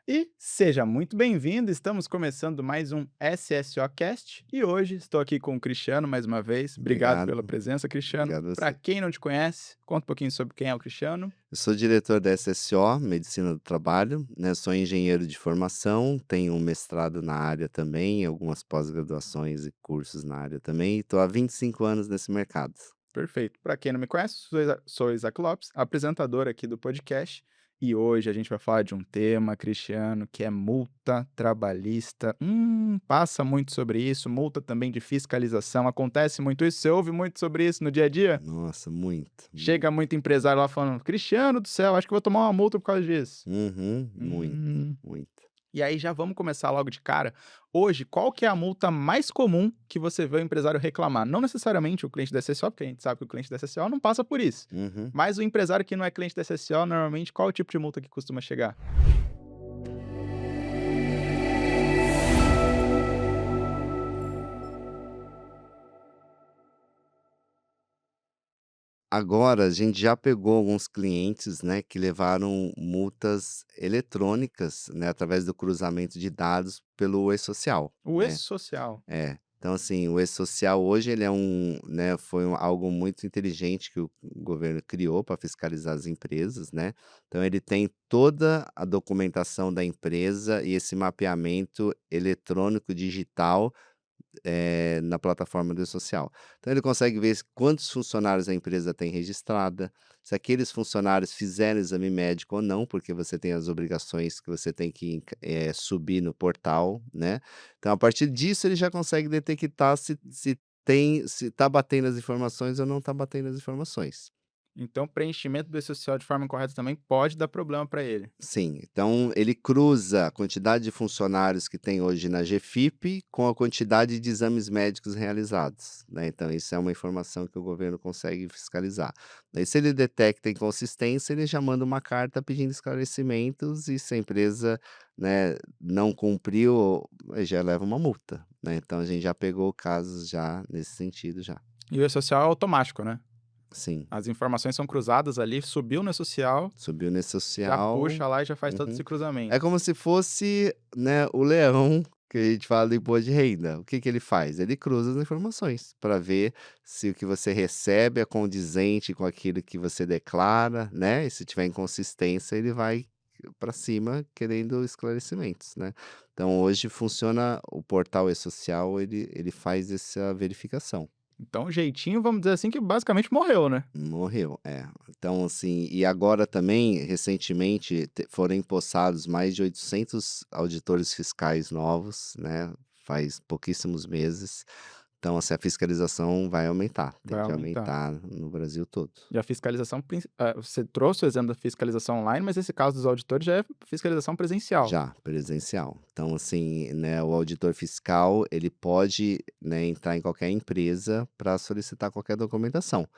E seja muito bem-vindo, estamos começando mais um SSO Cast e hoje estou aqui com o Cristiano mais uma vez. Obrigado pela Obrigado, presença, Cristiano. obrigado a Para você. quem não te conhece, conta um pouquinho sobre quem é o Cristiano. Eu sou diretor da SSO, Medicina do Trabalho, né, sou engenheiro de formação, tenho um mestrado na área também, algumas pós-graduações e cursos na área também, e estou há 25 anos nesse mercado. Perfeito. Para quem não me conhece, sou Isaac Lopes, apresentador aqui do podcast. E hoje a gente vai falar de um tema, Cristiano, que é multa trabalhista. Passa muito sobre isso, multa também de fiscalização. Acontece muito isso? Você ouve muito sobre isso no dia a dia? Nossa, muito, Chega muito empresário lá falando: Cristiano do céu, acho que eu vou tomar uma multa por causa disso. uhum, muito, Hum. muito. E aí já vamos começar logo de cara. Hoje, qual que é a multa mais comum que você vê o empresário reclamar? Não necessariamente o cliente da SSO, porque a gente sabe que o cliente da SSO não passa por isso. Uhum. Mas o empresário que não é cliente da SSO, normalmente, qual é o tipo de multa que costuma chegar? Agora a gente já pegou alguns clientes, né, que levaram multas eletrônicas, né, através do cruzamento de dados pelo e-social, O né. e-social. É. Então, assim, o E-Social hoje ele é algo muito inteligente que o governo criou para fiscalizar as empresas, né. Então ele tem toda a documentação da empresa e esse mapeamento eletrônico digital na plataforma do social. Então ele consegue ver quantos funcionários a empresa tem registrada, se aqueles funcionários fizeram exame médico ou não, porque você tem as obrigações que você tem que subir no portal, né. Então a partir disso ele já consegue detectar se está batendo as informações ou não está batendo as informações. Então, preenchimento do e-social de forma incorreta também pode dar problema para ele. Sim, então ele cruza a quantidade de funcionários que tem hoje na GFIP com a quantidade de exames médicos realizados, né, então isso é uma informação que o governo consegue fiscalizar. Daí se ele detecta inconsistência, ele já manda uma carta pedindo esclarecimentos e se a empresa, né, não cumpriu, já leva uma multa, né, então a gente já pegou casos já nesse sentido já. E o e-social é automático, né? Sim, As informações são cruzadas ali, subiu no e-social, subiu nesse já social. puxa lá e já faz todo Uhum. esse cruzamento. É como se fosse, né, o leão que a gente fala do imposto de renda. O que que ele faz? Ele cruza as informações para ver se o que você recebe é condizente com aquilo que você declara, né, e se tiver inconsistência, ele vai para cima querendo esclarecimentos, né. Então hoje funciona o portal e-social, ele faz essa verificação. Então, o jeitinho, vamos dizer assim, que basicamente morreu, né? Morreu, é. Então, assim, e agora também, recentemente, foram empossados mais de 800 auditores fiscais novos, né, faz pouquíssimos meses. Então, assim, a fiscalização vai aumentar, Vai tende a aumentar. aumentar no Brasil todo. E a fiscalização, você trouxe o exemplo da fiscalização online, mas esse caso dos auditores já é fiscalização presencial. Já, presencial. Então, assim, né, o auditor fiscal, ele pode, né, entrar em qualquer empresa para solicitar qualquer documentação,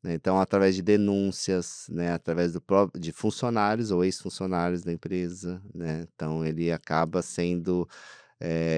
né. Então, através de denúncias, né, através de funcionários ou ex-funcionários da empresa, né, então ele acaba sendo,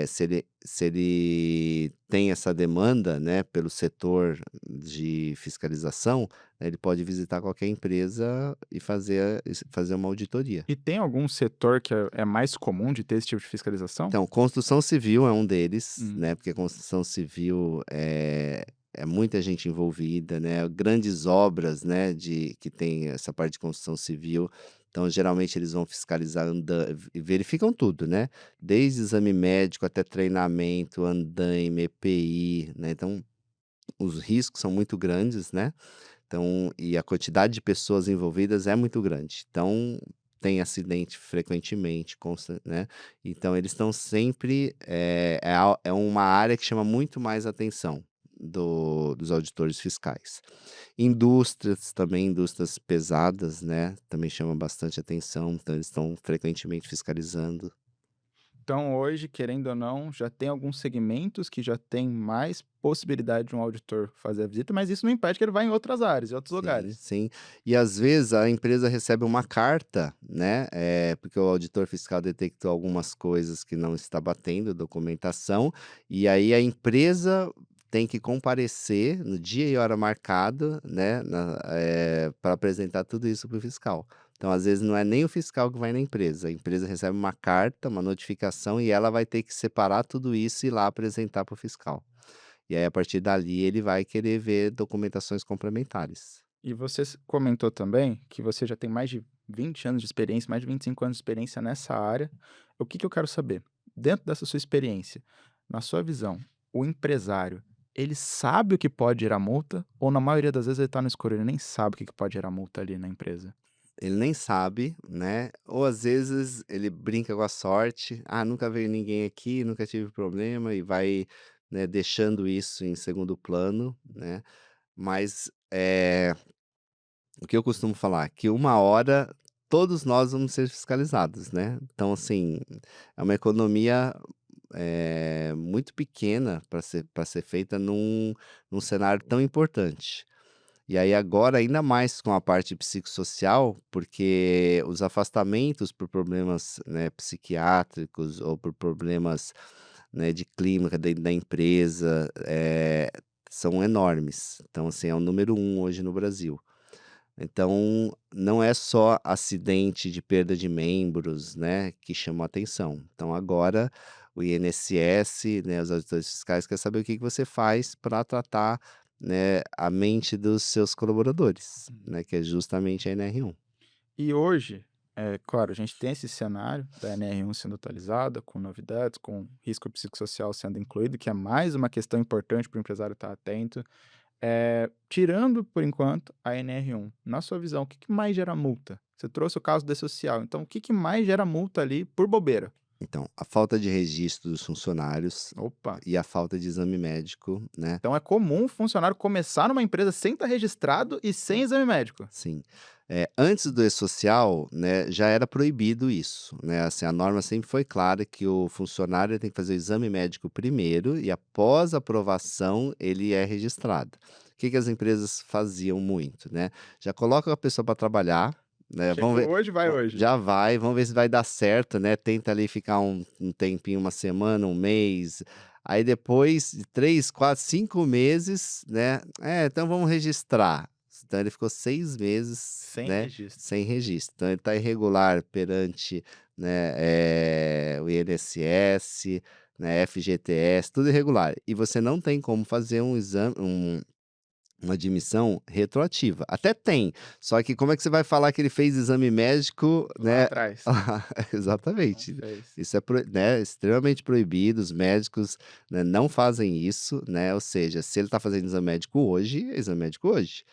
se ele tem essa demanda, né, pelo setor de fiscalização, né, ele pode visitar qualquer empresa e fazer uma auditoria. E tem algum setor que é mais comum de ter esse tipo de fiscalização? Então, construção civil é um deles, Hum. né, porque construção civil é muita gente envolvida, né, grandes obras, né, que tem essa parte de construção civil, então geralmente eles vão fiscalizar verificam tudo, né, desde exame médico até treinamento, andaime, EPI, né, então os riscos são muito grandes, né, então e a quantidade de pessoas envolvidas é muito grande. Então, tem acidente frequentemente, né, então eles estão sempre, é uma área que chama muito mais atenção dos auditores fiscais. Indústrias também, indústrias pesadas, né, também chama bastante atenção, então eles estão frequentemente fiscalizando. Então, hoje, querendo ou não, já tem alguns segmentos que já tem mais possibilidade de um auditor fazer a visita, mas isso não impede que ele vá em outras áreas, em outros Sim, lugares. sim. E às vezes a empresa recebe uma carta, né, porque o auditor fiscal detectou algumas coisas que não está batendo documentação, e aí a empresa tem que comparecer no dia e hora marcado, né, para apresentar tudo isso para o fiscal. Então, às vezes, não é nem o fiscal que vai na empresa, a empresa recebe uma carta, uma notificação e ela vai ter que separar tudo isso e ir lá apresentar para o fiscal. E aí, a partir dali, ele vai querer ver documentações complementares. E você comentou também que você já tem mais de 20 anos de experiência, mais de 25 anos de experiência nessa área. O que que eu quero saber? Dentro dessa sua experiência, na sua visão, o empresário, ele sabe o que pode gerar multa ou na maioria das vezes ele está no escuro, ele nem sabe o que que pode gerar multa ali na empresa? Ele nem sabe, né, ou às vezes ele brinca com a sorte: "Ah, nunca veio ninguém aqui, nunca tive problema", e vai, né, deixando isso em segundo plano, né. Mas, o que eu costumo falar, que uma hora todos nós vamos ser fiscalizados, né. Então, assim, é uma economia, muito pequena para ser feita num cenário tão importante. E aí agora ainda mais com a parte psicossocial, porque os afastamentos por problemas, né, psiquiátricos ou por problemas, né, de clima dentro da empresa, são enormes. Então, assim, é o número um hoje no Brasil. Então, não é só acidente de perda de membros, né, que chamam a atenção. Então agora o INSS, né, os auditores fiscais quer saber o que que você faz para tratar, né, a mente dos seus colaboradores, né, que é justamente a NR1. E hoje, é claro, a gente tem esse cenário da NR1 sendo atualizada, com novidades, com risco psicossocial sendo incluído, que é mais uma questão importante para o empresário estar atento. Tirando, por enquanto, a NR1, na sua visão, o que que mais gera multa? Você trouxe o caso da social, então o que que mais gera multa ali por bobeira? Então, a falta de registro dos funcionários Opa, e a falta de exame médico, né. então é comum o funcionário começar numa empresa sem estar registrado e sem exame médico? Sim. Antes do E-Social, né, já era proibido isso, né, assim, a norma sempre foi clara que o funcionário tem que fazer o exame médico primeiro e após a aprovação ele é registrado. O que que as empresas faziam muito, né, já coloca a pessoa para trabalhar, né, vamos Chegou ver hoje, vai hoje. já vai, vamos ver se vai dar certo, né, tenta ali ficar um tempinho, uma semana, um mês, aí depois de 3, 4, 5 meses, né, então vamos registrar. Então ele ficou 6 meses, Sem né, registro. sem registro. Então ele está irregular perante, né, o INSS, né, FGTS, tudo irregular. E você não tem como fazer um exame uma admissão retroativa. Até tem, só que como é que você vai falar que ele fez exame médico, Lá né. atrás. Não Exatamente. fez. Isso é né, extremamente proibido, os médicos, né, não fazem isso, né, ou seja, se ele está fazendo exame médico hoje, é exame médico hoje.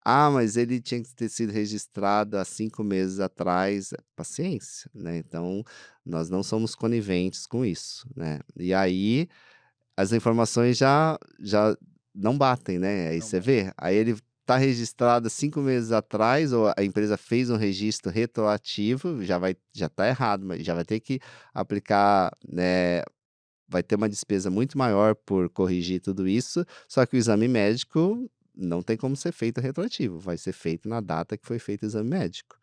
"Ah, mas ele tinha que ter sido registrado há 5 meses atrás", paciência, né, então nós não somos coniventes com isso, né. E aí as informações já não batem, né, aí Não você vai. vê, aí ele tá registrado 5 meses atrás ou a empresa fez um registro retroativo, já tá errado, mas já vai ter que aplicar, né, vai ter uma despesa muito maior por corrigir tudo isso, só que o exame médico não tem como ser feito retroativo, vai ser feito na data que foi feito o exame médico.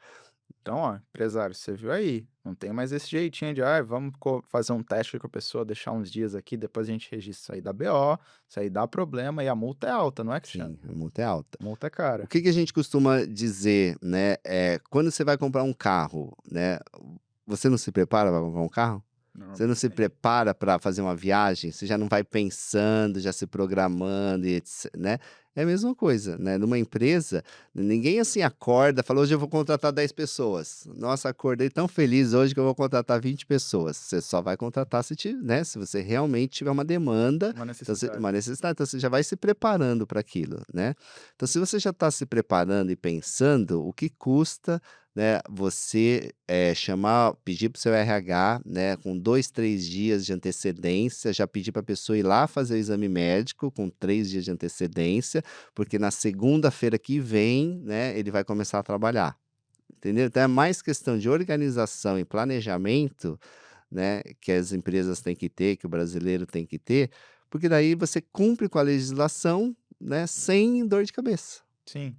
Então, ó, empresário, você viu aí, não tem mais esse jeitinho de, vamos fazer um teste com a pessoa, deixar uns dias aqui, depois a gente registra isso aí da BO, isso aí dá problema e a multa é alta, não é, Cristiano? Sim, a multa é alta. A multa é O cara. que que a gente costuma dizer, né, quando você vai comprar um carro, né, você não se prepara para comprar um carro? Você não se Normalmente. prepara para fazer uma viagem? Você já não vai pensando, já se programando e né? É a mesma coisa, né, numa empresa, ninguém, assim, acorda, fala: "Hoje eu vou contratar 10 pessoas. Nossa, acordei tão feliz hoje que eu vou contratar 20 pessoas". Você só vai contratar né, se você realmente tiver uma demanda, Uma então uma necessidade. necessidade, então você já vai se preparando para aquilo, né. Então se você já está se preparando e pensando, o que custa, né, você, pedir para o seu RH, né, com 2, 3 dias de antecedência, já pedir para a pessoa ir lá fazer o exame médico com 3 dias de antecedência, porque na segunda-feira que vem, né, ele vai começar a trabalhar, entendeu? Então é mais questão de organização e planejamento, né, que as empresas têm que ter, que o brasileiro tem que ter, porque daí você cumpre com a legislação, né, sem dor de cabeça. Sim.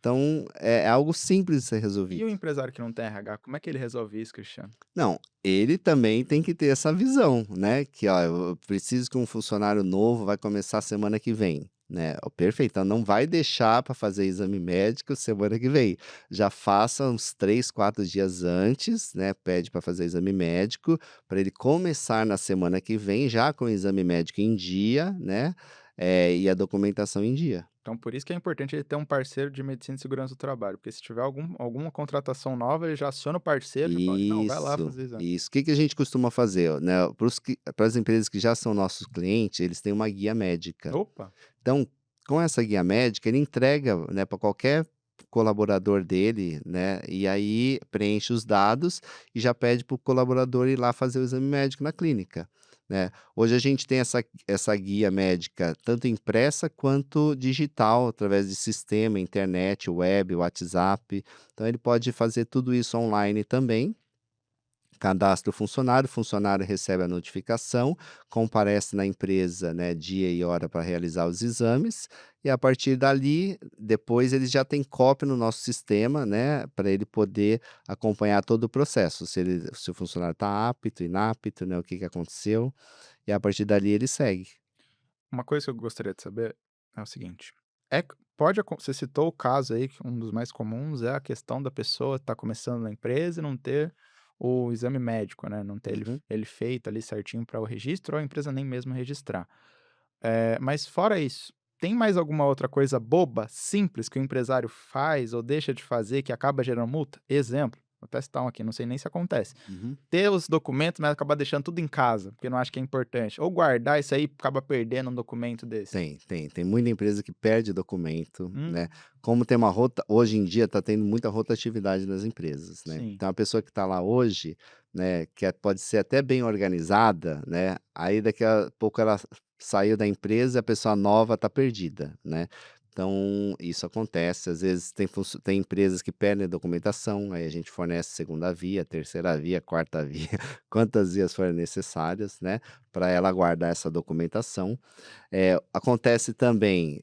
Então é algo simples de ser E resolvido. o empresário que não tem RH, como é que ele resolve isso, Cristiano? Não, ele também tem que ter essa visão, né, que: "Ó, eu preciso que um funcionário novo vai começar semana que vem", né. Ó, perfeito, então não vai deixar para fazer exame médico semana que vem. Já faça uns 3, 4 dias antes, né, pede para fazer exame médico, para ele começar na semana que vem já com o exame médico em dia, né, e a documentação em dia. Então por isso que é importante ele ter um parceiro de medicina e segurança do trabalho, porque se tiver alguma contratação nova, ele já aciona o parceiro e fala: "Não, vai lá Isso, fazer exame". isso. O que que a gente costuma fazer, ó, né, para as empresas que já são nossos clientes, eles têm uma guia médica. Opa, Então, com essa guia médica, ele entrega, né, para qualquer colaborador dele, né, e aí preenche os dados e já pede para o colaborador ir lá fazer o exame médico na clínica, né. Hoje a gente tem essa guia médica tanto impressa quanto digital, através de sistema, internet, web, WhatsApp. Então ele pode fazer tudo isso online também. Cadastra o funcionário recebe a notificação, comparece na empresa, né, dia e hora para realizar os exames, e a partir dali, depois ele já tem cópia no nosso sistema, né, para ele poder acompanhar todo o processo, se o funcionário está apto, inapto, né, o que que aconteceu, e a partir dali ele segue. uma coisa que eu gostaria de saber é o seguinte, você citou o caso aí que um dos mais comuns é a questão da pessoa estar começando na empresa e não ter o exame médico, né, não ter Uhum. ele feito ali certinho para o registro ou a empresa nem mesmo registrar. Mas fora isso, tem mais alguma outra coisa boba, simples, que o empresário faz ou deixa de fazer que acaba gerando multa? Exemplo, vou até citar um aqui, não sei nem se acontece. Uhum. Ter os documentos, mas acabar deixando tudo em casa, porque não acha que é importante. Ou guardar isso aí, acaba perdendo um documento desse. Tem muita empresa que perde documento, né, Hum, como tem uma rota hoje em dia está tendo muita rotatividade nas empresas, né, sim. então a pessoa que está lá hoje, né, pode ser até bem organizada, né, aí daqui a pouco ela saiu da empresa e a pessoa nova está perdida, né. Então isso acontece, às vezes tem empresas que perdem a documentação, aí a gente fornece segunda via, terceira via, quarta via, quantas vias forem necessárias, né, para ela guardar essa documentação. Acontece também,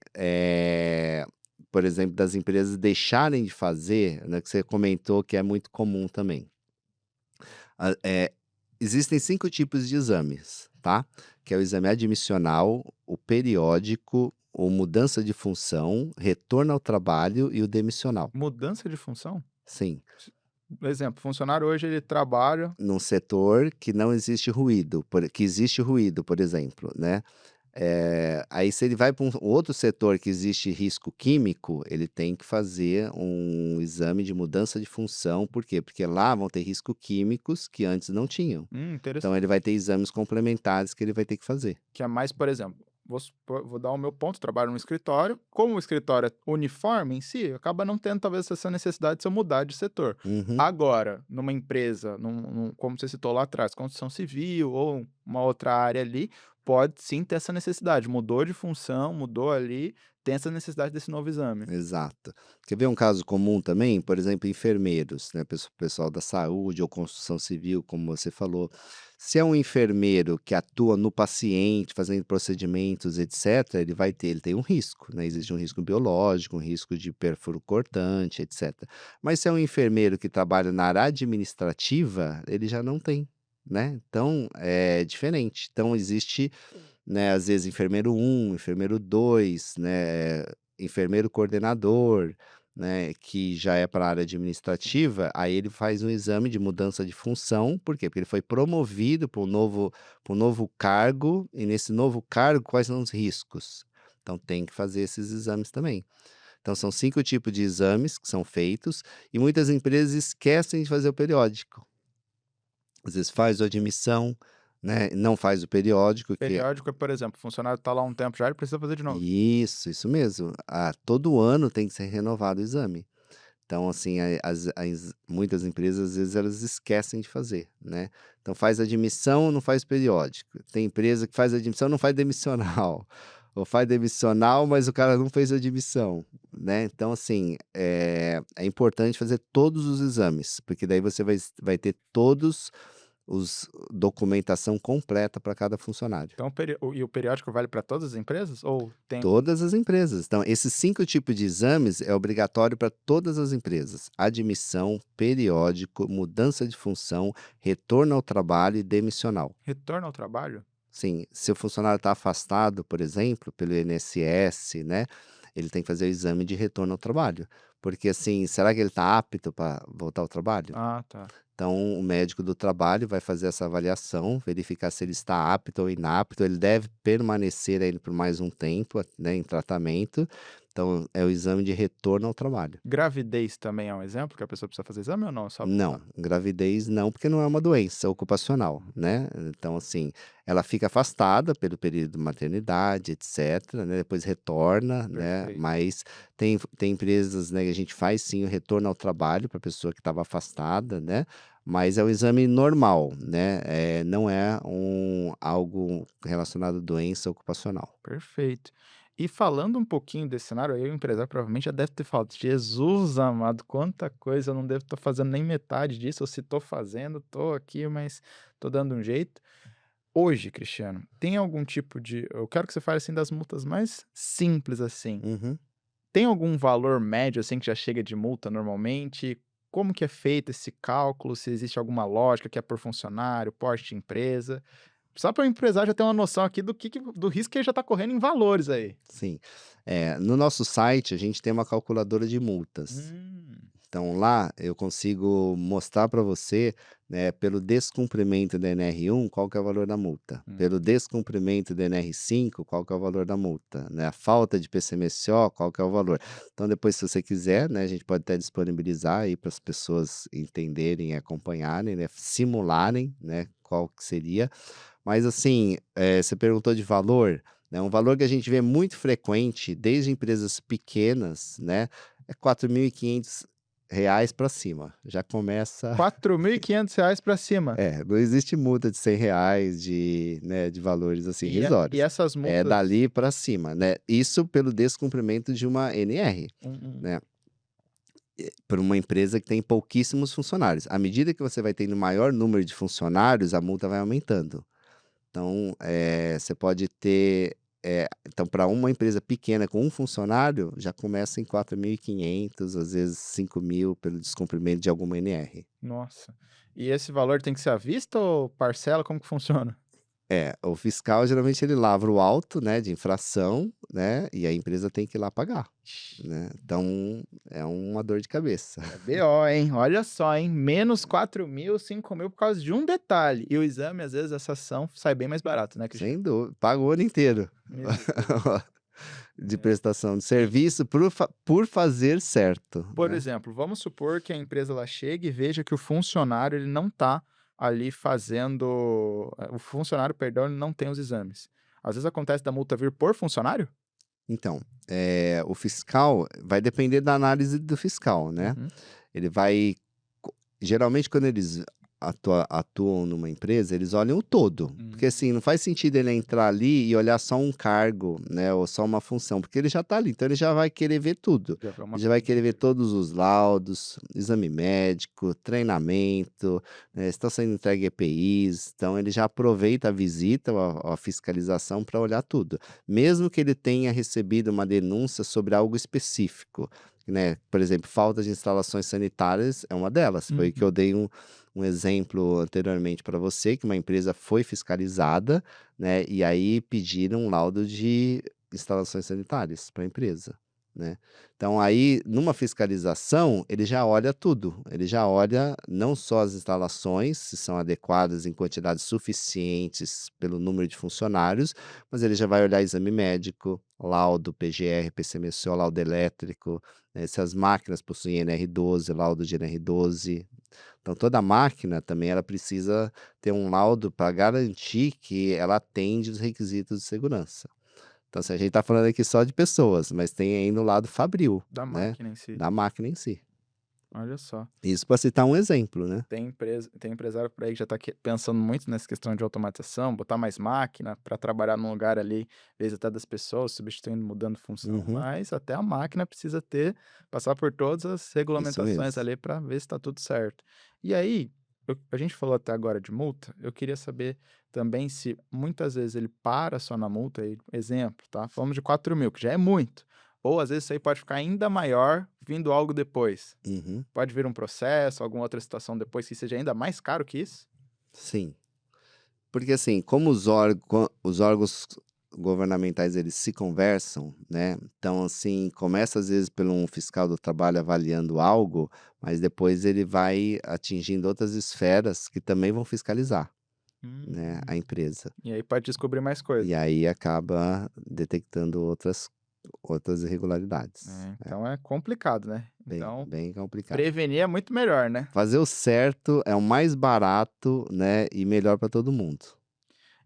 por exemplo, das empresas deixarem de fazer, né, que você comentou que é muito comum também. Ah, existem 5 tipos de exames, tá, que é o exame admissional, o periódico, o mudança de função, retorno ao trabalho e o demissional. Mudança de função? Sim, S Exemplo, o funcionário hoje ele trabalha. num setor que não existe ruído, que existe ruído, por exemplo, né. Aí se ele vai para um outro setor que existe risco químico, ele tem que fazer um exame de mudança de função, por quê? Porque lá vão ter risco químicos que antes não tinham. Então ele Interessante. vai ter exames complementares que ele vai ter que fazer. Que é mais, por exemplo, vou dar o meu ponto, trabalho no escritório, como o escritório é uniforme em si, acaba não tendo talvez essa necessidade de eu mudar de setor. Uhum, Agora, numa empresa, como você citou lá atrás, construção civil ou uma outra área ali, pode sim ter essa necessidade, mudou de função, mudou ali, tem essa necessidade desse novo exame. exato. Quer ver um caso comum também? Por exemplo, enfermeiros, né, pessoal da saúde ou construção civil, como você falou. Se é um enfermeiro que atua no paciente, fazendo procedimentos, etc., ele tem um risco, né? Existe um risco biológico, um risco de perfuro cortante, etc. Mas se é um enfermeiro que trabalha na área administrativa, ele já não tem, né? Então é diferente. Então existe, né, às vezes enfermeiro um, enfermeiro 2, né, enfermeiro coordenador, né, que já é para a área administrativa, aí ele faz um exame de mudança de função, por quê? Porque ele foi promovido para um novo cargo, e nesse novo cargo quais são os riscos? Então tem que fazer esses exames também. Então são 5 tipos de exames que são feitos, e muitas empresas esquecem de fazer o periódico. Às vezes faz a admissão, né, não faz o periódico que Periódico é, por exemplo, o funcionário está lá há um tempo já, ele precisa fazer de novo. isso mesmo. Todo ano tem que ser renovado o exame. Então, assim, muitas empresas, às vezes, elas esquecem de fazer, né. Então faz admissão, não faz periódico. Tem empresa que faz admissão, não faz demissional. Ou faz demissional, mas o cara não fez admissão, né. Então, assim, é importante fazer todos os exames, porque daí você vai ter todos os documentação completa para cada funcionário. Então o periódico vale para todas as empresas ou tem algum. Todas as empresas. Então, esses 5 tipos de exames é obrigatório para todas as empresas: admissão, periódico, mudança de função, retorno ao trabalho e demissional. Retorno ao trabalho? Sim, se o funcionário está afastado, por exemplo, pelo INSS, né, ele tem que fazer o exame de retorno ao trabalho, porque, assim, será que ele está apto para voltar ao trabalho? Ah, tá. Então, o médico do trabalho vai fazer essa avaliação, verificar se ele está apto ou inapto, ele deve permanecer aí por mais um tempo, né, em tratamento. Então, é o exame de retorno ao trabalho. Gravidez também é um exemplo que a pessoa precisa fazer exame ou não? Só Não, gravidez não, porque não é uma doença ocupacional, né. Então, assim, ela fica afastada pelo período de maternidade, etcétera, né, depois retorna, né, perfeito. mas tem empresas, né, que a gente faz sim o retorno ao trabalho para a pessoa que estava afastada, né, mas é um exame normal, né, não é algo relacionado à doença ocupacional. Perfeito. E falando um pouquinho desse cenário, aí o empresário provavelmente já deve ter falado: "Jesus amado, quanta coisa, eu não devo estar fazendo nem metade disso, ou se estou fazendo, estou aqui, mas estou dando um jeito". Hoje, Cristiano, tem algum tipo de eu quero que você fale, assim, das multas mais simples, assim. Uhum. Tem algum valor médio, assim, que já chega de multa normalmente? Como que é feito esse cálculo? Se existe alguma lógica que é por funcionário, porte de empresa? Só para o empresário já ter uma noção aqui do risco que ele já está correndo em valores aí. Sim. No nosso site a gente tem uma calculadora de multas. Hum, Então lá eu consigo mostrar para você, né, pelo descumprimento da NR1 qual que é o valor da multa, hum, pelo descumprimento da NR5 qual que é o valor da multa, né, a falta de PCMSO qual que é o valor. Então depois se você quiser, né, a gente pode até disponibilizar aí para as pessoas entenderem e acompanharem, né, simularem, né, qual que seria. Mas assim, você perguntou de valor, né, um valor que a gente vê muito frequente desde empresas pequenas, né, é R$ 4.500 para cima, já começa. R$ 4.500 para cima. Não existe multa de R$ 100 né, de valores, assim, E irrisórios. essas É multas dali para cima, né, isso pelo descumprimento de uma NR, um né, por uma empresa que tem pouquíssimos funcionários. À medida que você vai tendo maior número de funcionários, a multa vai aumentando. Então, você pode ter, então para uma empresa pequena com um funcionário, já começa em 4.500, às vezes 5.000 pelo descumprimento de alguma NR. nossa. E esse valor tem que ser à vista ou parcela, como que funciona? O fiscal geralmente ele lavra o auto, né, de infração, né, e a empresa tem que ir lá pagar, Ixi, né. Então, é uma dor de cabeça. é BO, hein, olha só, hein, menos 4.000, 5.000 por causa de um detalhe. E o exame, às vezes, essa ação sai bem mais barato, né, Cristiano? Sem dúvida, paga o ano inteiro Meu Deus. de É. prestação de serviço por fazer certo, Por né. exemplo, vamos supor que a empresa ela chegue e veja que o funcionário ele não está ali fazendo o funcionário, perdão, ele não tem os exames. Às vezes acontece da multa vir por funcionário? Então, o fiscal vai depender da análise do fiscal, né. Uhum. Ele vai geralmente quando eles atuam numa empresa, eles olham o todo, porque Hum, assim, não faz sentido ele entrar ali e olhar só um cargo, né, ou só uma função, porque ele já está ali, então ele já vai querer ver tudo. já vê uma Ele já vai visão querer ver geral. todos os laudos, exame médico, treinamento, se estão sendo entregue EPIs, então ele já aproveita a visita ou a fiscalização para olhar tudo. Mesmo que ele tenha recebido uma denúncia sobre algo específico, né, por exemplo, falta de instalações sanitárias é uma delas, foi o que eu Uhum. dei um exemplo anteriormente para você, que uma empresa foi fiscalizada, né, e aí pediram um laudo de instalações sanitárias para a empresa, né. Então aí, numa fiscalização, ele já olha tudo, ele já olha não só as instalações, se são adequadas em quantidades suficientes pelo número de funcionários, mas ele já vai olhar exame médico, laudo PGR, PCMSO, laudo elétrico, se as máquinas possuem NR12, laudo de NR12. Então toda máquina também ela precisa ter um laudo para garantir que ela atende os requisitos de segurança. Então assim, a gente está falando aqui só de pessoas, mas tem ainda o lado fabril, Da né, máquina em si. da máquina em si. Olha só. Isso para citar um exemplo, né. Tem empresário por aí que já está pensando muito nessa questão de automatização, botar mais máquina para trabalhar num lugar ali, às vezes até das pessoas, substituindo, mudando função, Uhum, mas até a máquina precisa passar por todas as isso regulamentações mesmo. ali para ver se está tudo certo. E aí, a gente falou até agora de multa, eu queria saber também se muitas vezes ele para só na multa, aí, exemplo, tá? Falamos de 4.000, que já é muito. Ou às vezes isso aí pode ficar ainda maior vindo algo depois. Uhum, Pode vir um processo, alguma outra situação depois que seja ainda mais caro que isso? sim. Porque assim, como os órgãos governamentais eles se conversam, né? Então assim, começa às vezes pelo um fiscal do trabalho avaliando algo, mas depois ele vai atingindo outras esferas que também vão fiscalizar, né, Hum, a empresa. e aí pode descobrir mais E coisas. aí acaba detectando outras irregularidades. É, Então é complicado, né. bem Então, bem complicado. prevenir é muito melhor, né. Fazer o certo é o mais barato, né, e melhor para todo mundo.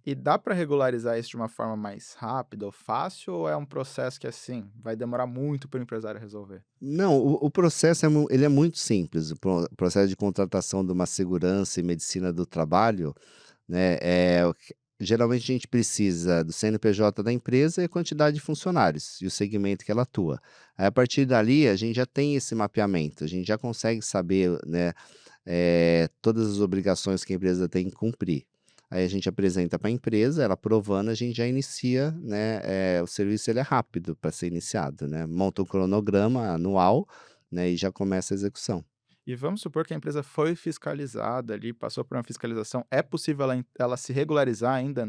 E dá para regularizar isso de uma forma mais rápida ou fácil, ou é um processo que, assim, vai demorar muito para o empresário resolver? Não, o processo ele é muito simples, o processo de contratação de uma segurança e medicina do trabalho, né, geralmente a gente precisa do CNPJ da empresa e a quantidade de funcionários e o segmento que ela atua. Aí a partir dali a gente já tem esse mapeamento, a gente já consegue saber, né, todas as obrigações que a empresa tem que cumprir. Aí a gente apresenta para a empresa, ela aprovando, a gente já inicia, né, o serviço ele é rápido para ser iniciado, né, monta um cronograma anual, né, e já começa a execução. E vamos supor que a empresa foi fiscalizada ali, passou por uma fiscalização, é possível ela se regularizar ainda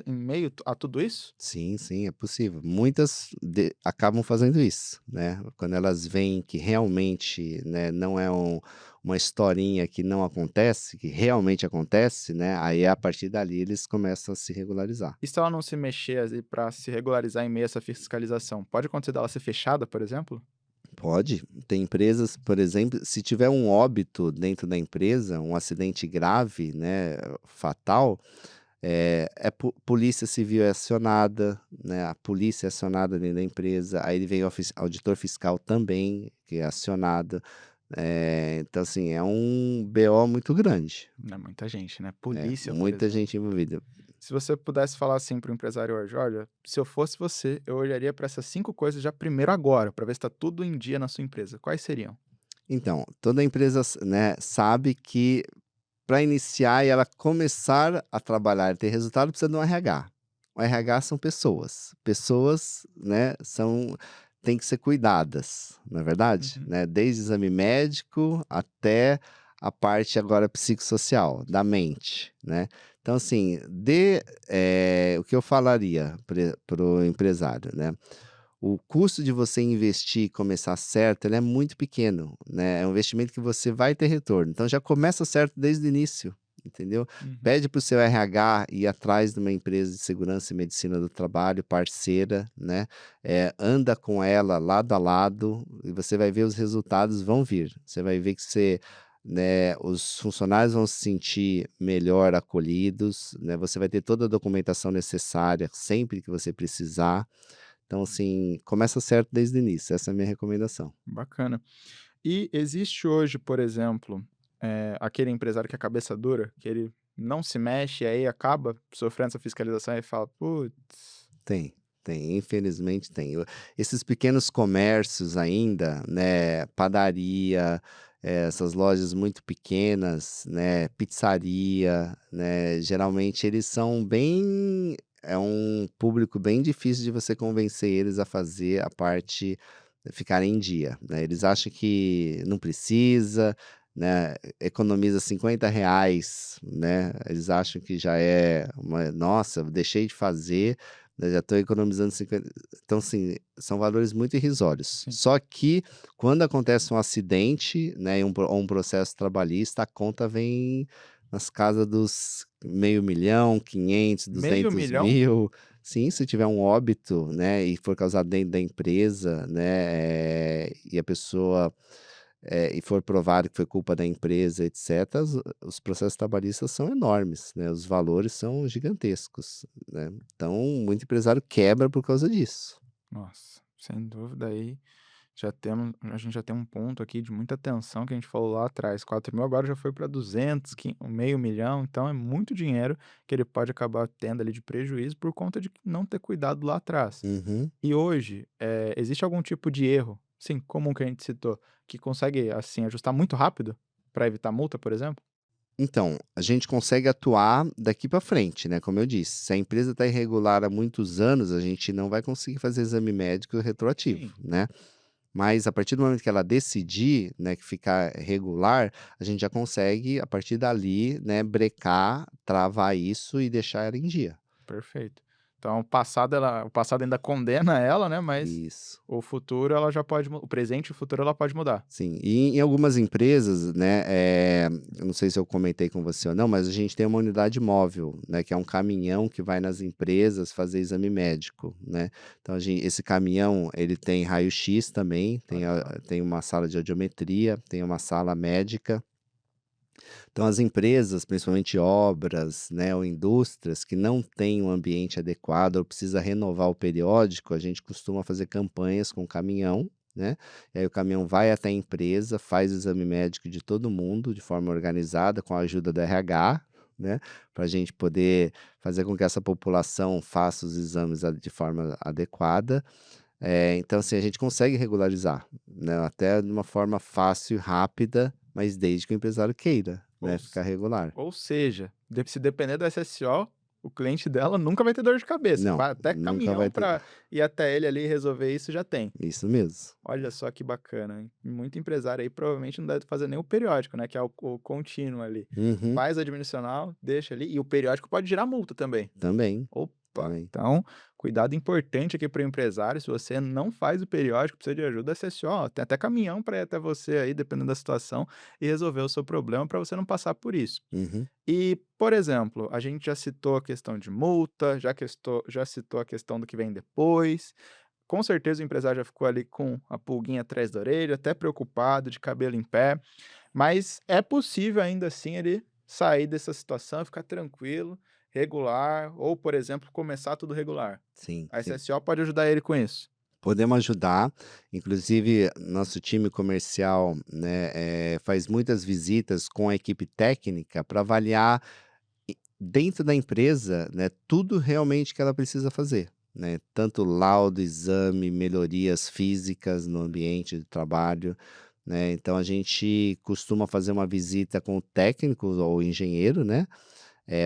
em meio a tudo isso? Sim, sim, é possível. Muitas acabam fazendo isso, né? Quando elas veem que realmente, né, não é uma historinha que não acontece, que realmente acontece, né? Aí a partir dali eles começam a se regularizar. E se ela não se mexer ali para se regularizar em meio a essa fiscalização, pode acontecer dela ser fechada, por exemplo? Pode. Tem empresas, por exemplo, se tiver um óbito dentro da empresa, um acidente grave, né, fatal, polícia civil é acionada, né, a polícia é acionada dentro da empresa, aí vem o auditor fiscal também, que é acionado. Então assim, é um BO muito grande, É muita gente, né? Polícia, por muita exemplo. gente envolvida. Se você pudesse falar assim para o empresário hoje: "Olha, se eu fosse você, eu olharia para essas 5 coisas já primeiro agora, para ver se está tudo em dia na sua empresa", quais seriam? Então, toda empresa né, sabe que para iniciar e ela começar a trabalhar e ter resultado, precisa de um RH. O RH são pessoas. Pessoas, né, têm que ser cuidadas, não é verdade? Uhum. Né? Desde exame médico até a parte agora psicossocial, da mente, né? Então, assim, o que eu falaria para o empresário, né? O custo de você investir e começar certo, ele é muito pequeno, né, é um investimento que você vai ter retorno, então já começa certo desde o início, entendeu. Uhum. Pede para o seu RH ir atrás de uma empresa de segurança e medicina do trabalho parceira, né, anda com ela lado a lado e você vai ver os resultados vão vir. Você vai ver que né, os funcionários vão se sentir melhor acolhidos, né, você vai ter toda a documentação necessária sempre que você precisar. Então, assim, começa certo desde o início, essa é a minha recomendação. Bacana. E existe hoje, por exemplo, aquele empresário que é cabeça dura, que ele não se mexe e aí acaba sofrendo essa fiscalização e fala: "Putz". Tem, tem, infelizmente tem. Esses pequenos comércios ainda, né, padaria, essas lojas muito pequenas, né, pizzaria, né, geralmente eles são bem é um público bem difícil de você convencer eles a fazer a parte ficar em dia, né. Eles acham que não precisa, né, economiza R$ 50, né, eles acham que já é uma "Nossa, deixei de fazer, né, já estou economizando 50". Então, assim, são valores muito irrisórios. Sim. Só que quando acontece um acidente, né, ou um processo trabalhista, a conta vem nas casas dos 500.000, 500, Meio 200 milhão? mil. Sim, se tiver um óbito, né, e for causado dentro da empresa, né, e a pessoa, e for provado que foi culpa da empresa, etcétera, os processos trabalhistas são enormes, né, os valores são gigantescos, né. Então, muito empresário quebra por causa disso. Nossa, sem dúvida aí a gente já tem um ponto aqui de muita atenção que a gente falou lá atrás, 4.000 agora já foi para 200, meio milhão, então é muito dinheiro que ele pode acabar tendo ali de prejuízo por conta de não ter cuidado lá atrás. Uhum. E hoje, existe algum tipo de erro, sim, comum que a gente citou, que consegue, assim, ajustar muito rápido para evitar multa, por exemplo? Então, a gente consegue atuar daqui para frente, né, como eu disse, se a empresa está irregular há muitos anos, a gente não vai conseguir fazer exame médico retroativo, Sim. né. Mas a partir do momento que ela decidir, né, que ficar regular, a gente já consegue, a partir dali, né, brecar, travar isso e deixar ela em dia. Perfeito. Então o passado ainda condena ela, né, mas Isso. o futuro ela já pode mu o presente e o futuro ela pode mudar. Sim, e em algumas empresas, né, eu não sei se eu comentei com você ou não, mas a gente tem uma unidade móvel, né, que é um caminhão que vai nas empresas fazer exame médico, né. Então esse caminhão, ele tem raio-x também, Olha só. tem uma sala de audiometria, tem uma sala médica. Então as empresas, principalmente obras, né, ou indústrias que não têm um ambiente adequado ou precisa renovar o periódico, a gente costuma fazer campanhas com caminhão, né, e aí o caminhão vai até a empresa, faz o exame médico de todo mundo de forma organizada com a ajuda do RH, né, para a gente poder fazer com que essa população faça os exames de forma adequada. Então assim, a gente consegue regularizar, né, até de uma forma fácil e rápida, mas desde que o empresário queira, Ou né, ficar regular. Ou seja, se depender do SSO, o cliente dela nunca vai ter dor de cabeça, Não, vai até nunca vai caminhão ter. para ir até ele ali e resolver isso já tem. Isso mesmo. Olha só que bacana, hein. Muito empresário aí provavelmente não deve fazer nem o periódico, né, que é o contínuo ali. Uhum. Faz admissional, deixa ali e o periódico pode gerar multa também. Também, Opa, também. então cuidado importante aqui para o empresário, se você não faz o periódico, precisa de ajuda, SSO, tem até caminhão para ir até você aí, dependendo da situação, e resolver o seu problema para você não passar por isso. Uhum. E, por exemplo, a gente já citou a questão de multa, já citou a questão do que vem depois. Com certeza o empresário já ficou ali com a pulguinha atrás da orelha, até preocupado, de cabelo em pé, mas é possível ainda assim ele sair dessa situação e ficar tranquilo, regular, ou, por exemplo, começar tudo regular. Sim, A sim. SSO pode ajudar ele com isso. Podemos ajudar, inclusive nosso time comercial, né, faz muitas visitas com a equipe técnica para avaliar dentro da empresa, né, tudo realmente que ela precisa fazer, né, tanto laudo, exame, melhorias físicas no ambiente de trabalho, né, então a gente costuma fazer uma visita com o técnico ou engenheiro, né,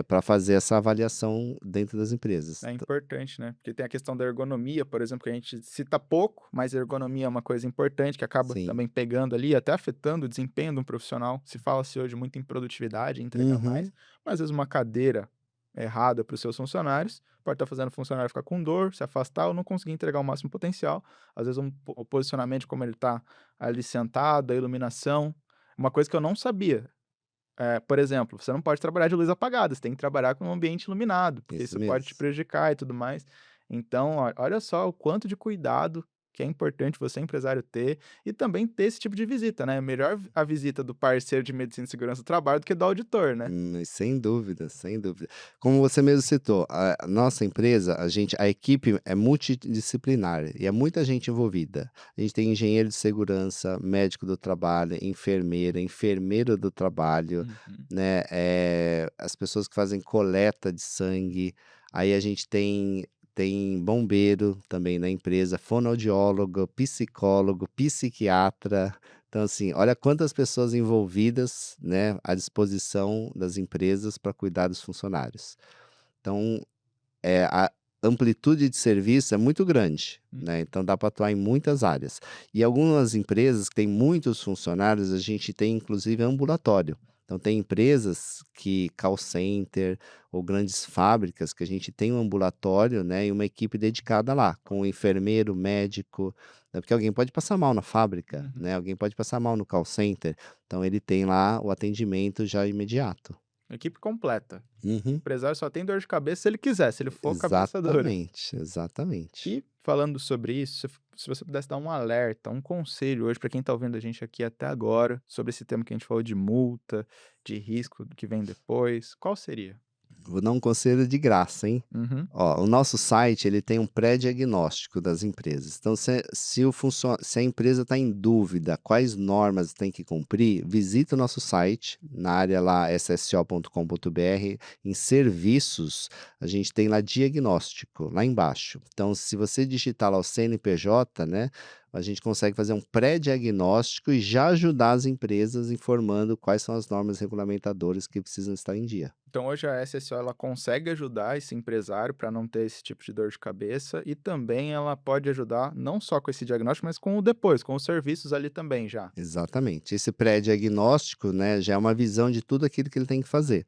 para fazer essa avaliação dentro das empresas. É importante, né? Porque tem a questão da ergonomia, por exemplo, que a gente cita pouco, mas a ergonomia é uma coisa importante que acaba Sim. também pegando ali, até afetando o desempenho de um profissional. Se fala-se hoje muito em produtividade, em entregar mais, Uhum. mas às vezes uma cadeira errada para os seus funcionários pode estar fazendo o funcionário ficar com dor, se afastar ou não conseguir entregar o máximo potencial. Às vezes o posicionamento, como ele está ali sentado, a iluminação. Uma coisa que eu não sabia. Por exemplo, você não pode trabalhar de luz apagada, você tem que trabalhar com um ambiente iluminado, porque Isso isso pode te mesmo. prejudicar e tudo mais. Então, olha só o quanto de cuidado que é importante você, empresário, ter e também ter esse tipo de visita, né? Melhor a visita do parceiro de medicina e segurança do trabalho do que do auditor, né? Sem dúvida, sem dúvida. Como você mesmo citou, a nossa empresa, a equipe é multidisciplinar e é muita gente envolvida. A gente tem engenheiro de segurança, médico do trabalho, enfermeira, enfermeiro do trabalho, Uhum. né, as pessoas que fazem coleta de sangue, aí a gente tem bombeiro também na empresa, fonoaudiólogo, psicólogo, psiquiatra. Então, assim, olha quantas pessoas envolvidas, né, à disposição das empresas para cuidar dos funcionários. Então, a amplitude de serviço é muito grande, Hum. né, então dá para atuar em muitas áreas. E algumas empresas que têm muitos funcionários, a gente tem inclusive ambulatório. Então tem empresas que call center ou grandes fábricas que a gente tem um ambulatório, né, e uma equipe dedicada lá, com enfermeiro, médico, né, porque alguém pode passar mal na fábrica, Uhum. né, alguém pode passar mal no call center, então ele tem lá o atendimento já imediato. Equipe completa. O Uhum. empresário só tem dor de cabeça se ele quiser, se ele for cabeça dura. Exatamente, exatamente. E falando sobre isso, se você pudesse dar um alerta, um conselho hoje para quem está ouvindo a gente aqui até agora, sobre esse tema que a gente falou de multa, de risco do que vem depois, qual seria? Vou dar um conselho de graça, hein. Uhum. Ó, o nosso site ele tem um pré-diagnóstico das empresas, então se a empresa está em dúvida quais normas tem que cumprir, visita o nosso site, na área lá sso.com.br, em serviços, a gente tem lá diagnóstico, lá embaixo. Então se você digitar lá o CNPJ, né, a gente consegue fazer um pré-diagnóstico e já ajudar as empresas informando quais são as normas regulamentadoras que precisam estar em dia. Então hoje a SSO ela consegue ajudar esse empresário para não ter esse tipo de dor de cabeça e também ela pode ajudar não só com esse diagnóstico, mas com o depois, com os serviços ali também já. Exatamente. Esse pré-diagnóstico, né, já é uma visão de tudo aquilo que ele tem que fazer.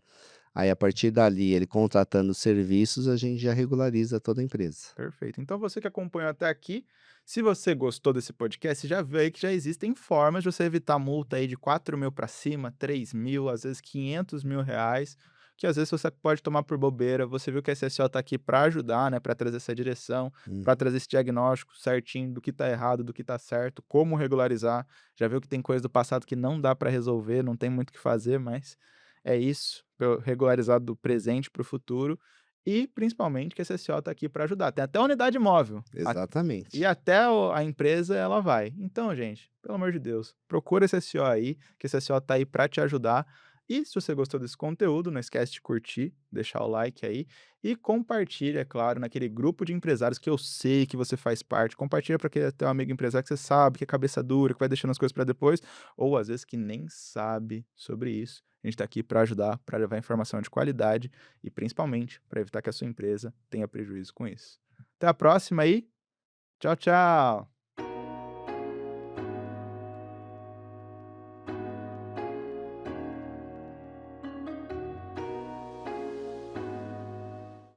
Aí, a partir dali, ele contratando os serviços, a gente já regulariza toda a empresa. Perfeito. Então você que acompanhou até aqui, se você gostou desse podcast, já vê aí que já existem formas de você evitar multa aí de 4.000 para cima, 3.000, às vezes 500 mil reais, que às vezes você pode tomar por bobeira. Você viu que a SSO está aqui para ajudar, né, para trazer essa direção, para Uhum. trazer esse diagnóstico certinho do que está errado, do que está certo, como regularizar. Já viu que tem coisa do passado que não dá para resolver, não tem muito o que fazer, mas é isso, regularizar do presente para o futuro. E principalmente que a SSO está aqui para ajudar. Tem até a unidade móvel, e Exatamente. até a empresa ela vai. Então, gente, pelo amor de Deus, procura a SSO aí, que a SSO está aí para te ajudar. E se você gostou desse conteúdo, não esquece de curtir, deixar o like aí e compartilha, é claro, naquele grupo de empresários que eu sei que você faz parte. Compartilha para aquele teu amigo empresário que você sabe que é cabeça dura, que vai deixando as coisas para depois, ou às vezes que nem sabe sobre isso. A gente está aqui para ajudar, para levar informação de qualidade e principalmente para evitar que a sua empresa tenha prejuízo com isso. Até a próxima aí. Tchau, tchau.